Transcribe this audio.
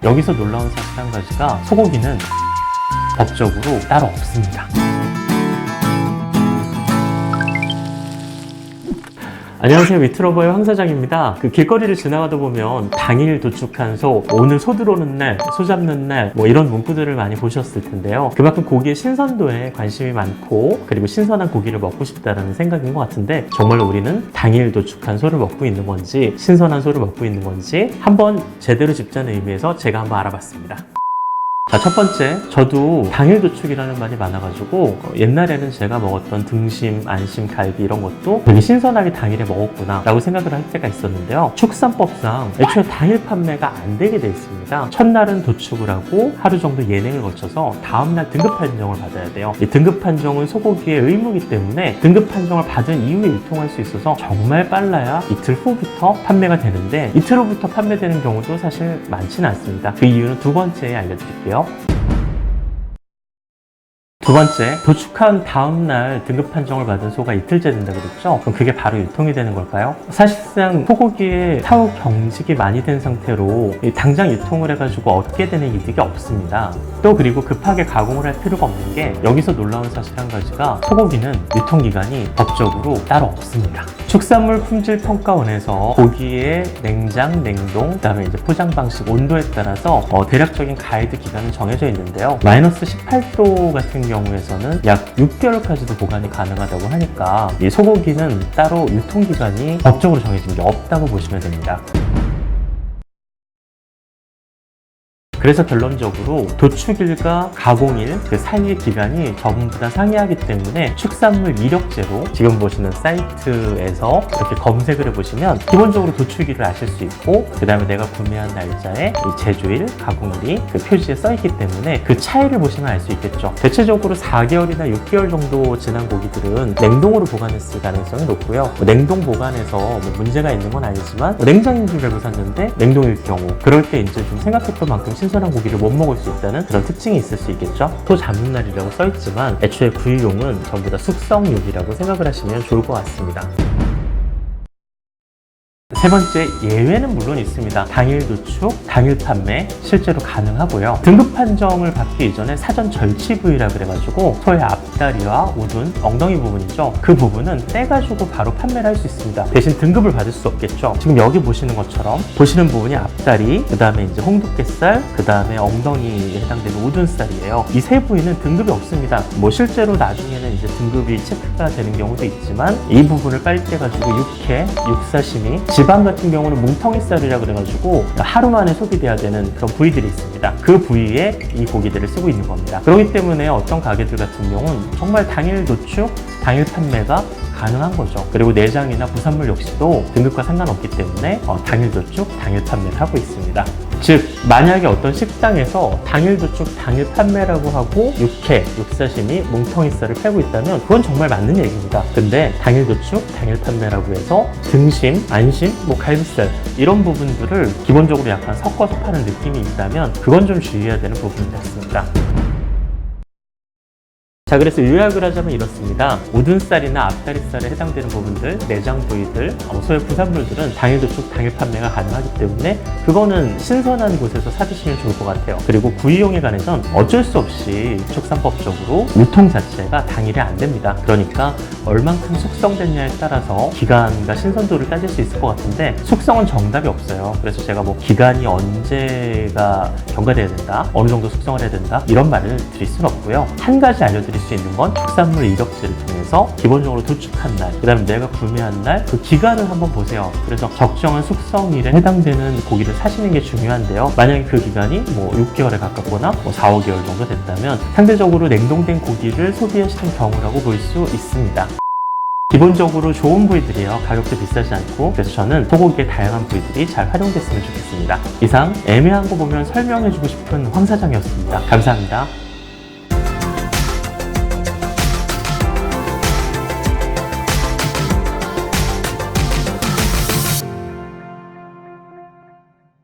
여기서 놀라운 사실 한 가지가 소고기는 법적으로 따로 없습니다. 안녕하세요, 위트러버의 황 사장입니다. 길거리를 지나가다 보면 당일 도축한 소, 오늘 소 들어오는 날, 소 잡는 날, 이런 문구들을 많이 보셨을 텐데요. 그만큼 고기의 신선도에 관심이 많고, 그리고 신선한 고기를 먹고 싶다는 생각인 것 같은데, 정말 우리는 당일 도축한 소를 먹고 있는 건지, 신선한 소를 먹고 있는 건지 한번 제대로 짚자는 의미에서 제가 한번 알아봤습니다. 자, 첫 번째, 저도 당일 도축이라는 말이 많아가지고 옛날에는 제가 먹었던 등심, 안심, 갈비 이런 것도 되게 신선하게 당일에 먹었구나 라고 생각을 할 때가 있었는데요. 축산법상 애초에 당일 판매가 안 되게 돼 있습니다. 첫날은 도축을 하고 하루 정도 예냉을 거쳐서 다음날 등급 판정을 받아야 돼요. 이 등급 판정은 소고기의 의무이기 때문에 등급 판정을 받은 이후에 유통할 수 있어서 정말 빨라야 이틀 후부터 판매가 되는데, 이틀 후부터 판매되는 경우도 사실 많지는 않습니다. 그 이유는 두 번째에 알려드릴게요. 두 번째, 도축한 다음날 등급 판정을 받은 소가 이틀째 된다 그랬죠? 그럼 그게 바로 유통이 되는 걸까요? 사실상 소고기의 사후 경직이 많이 된 상태로 당장 유통을 해가지고 얻게 되는 이득이 없습니다. 또 그리고 급하게 가공을 할 필요가 없는 게, 여기서 놀라운 사실 한 가지가 소고기는 유통기간이 법적으로 따로 없습니다. 축산물 품질평가원에서 고기의 냉장, 냉동, 그 다음에 이제 포장 방식, 온도에 따라서 대략적인 가이드 기간은 정해져 있는데요. 마이너스 18도 같은 경우에서는 약 6개월까지도 보관이 가능하다고 하니까 이 소고기는 따로 유통기간이 법적으로 정해진 게 없다고 보시면 됩니다. 그래서 결론적으로 도축일과 가공일 그 사이의 기간이 전부 다 상이하기 때문에 축산물 이력제로 지금 보시는 사이트에서 이렇게 검색을 해보시면 기본적으로 도축일을 아실 수 있고, 그 다음에 내가 구매한 날짜에 이 제조일, 가공일이 그 표지에 써있기 때문에 그 차이를 보시면 알 수 있겠죠. 대체적으로 4개월이나 6개월 정도 지난 고기들은 냉동으로 보관했을 가능성이 높고요. 냉동 보관에서 문제가 있는 건 아니지만 냉장인줄 알고 샀는데 냉동일 경우, 그럴 때 이제 좀 생각했던 만큼 신선한 고기를 못 먹을 수 있다는 그런 특징이 있을 수 있겠죠. 소 잡는 날이라고 써있지만 애초에 구이용은 전부 다 숙성육이라고 생각을 하시면 좋을 것 같습니다. 세 번째, 예외는 물론 있습니다. 당일 도축, 당일 판매 실제로 가능하고요. 등급 판정을 받기 이전에 사전 절치 부위라 그래가지고 소의 앞다리와 우둔, 엉덩이 부분이죠. 그 부분은 떼가지고 바로 판매를 할 수 있습니다. 대신 등급을 받을 수 없겠죠. 지금 여기 보시는 것처럼 보시는 부분이 앞다리, 그 다음에 이제 홍두깨살, 그 다음에 엉덩이에 해당되는 우둔살이에요. 이 세 부위는 등급이 없습니다. 실제로 나중에는 이제 등급이 체크가 되는 경우도 있지만, 이 부분을 빨리 떼가지고 육회, 육사시미, 지방 같은 경우는 뭉텅이살이라 그래가지고 하루 만에 소비돼야 되는 그런 부위들이 있습니다. 그 부위에 이 고기들을 쓰고 있는 겁니다. 그렇기 때문에 어떤 가게들 같은 경우는 정말 당일 도축, 당일 판매가 가능한 거죠. 그리고 내장이나 부산물 역시도 등급과 상관없기 때문에 당일 도축, 당일 판매를 하고 있습니다. 즉, 만약에 어떤 식당에서 당일 도축, 당일 판매라고 하고 육회, 육사시미, 뭉텅이살을 팔고 있다면 그건 정말 맞는 얘기입니다. 근데 당일 도축, 당일 판매라고 해서 등심, 안심, 갈비살 이런 부분들을 기본적으로 약간 섞어서 파는 느낌이 있다면 그건 좀 주의해야 되는 부분이 같습니다. 자, 그래서 요약을 하자면 이렇습니다. 우둔살이나 앞다리살에 해당되는 부분들, 내장 부위들, 소의 부산물들은 당일 도축, 당일 판매가 가능하기 때문에 그거는 신선한 곳에서 사드시면 좋을 것 같아요. 그리고 구이용에 관해선 어쩔 수 없이 축산법적으로 유통 자체가 당일에 안 됩니다. 그러니까 얼만큼 숙성됐냐에 따라서 기간과 신선도를 따질 수 있을 것 같은데, 숙성은 정답이 없어요. 그래서 제가 기간이 언제가 경과돼야 된다, 어느 정도 숙성을 해야 된다, 이런 말을 드릴 수는 없고요. 한 가지 알려드릴 수 있는 건 축산물 이력제를 통해서 기본적으로 도축한 날, 그 다음에 내가 구매한 날, 그 기간을 한번 보세요. 그래서 적정한 숙성일에 해당되는 고기를 사시는 게 중요한데요. 만약에 그 기간이 6개월에 가깝거나 4, 5개월 정도 됐다면 상대적으로 냉동된 고기를 소비하시는 경우라고 볼 수 있습니다. 기본적으로 좋은 부위들이에요. 가격도 비싸지 않고. 그래서 저는 소고기의 다양한 부위들이 잘 활용됐으면 좋겠습니다. 이상 애매한 거 보면 설명해주고 싶은 황 사장이었습니다. 감사합니다.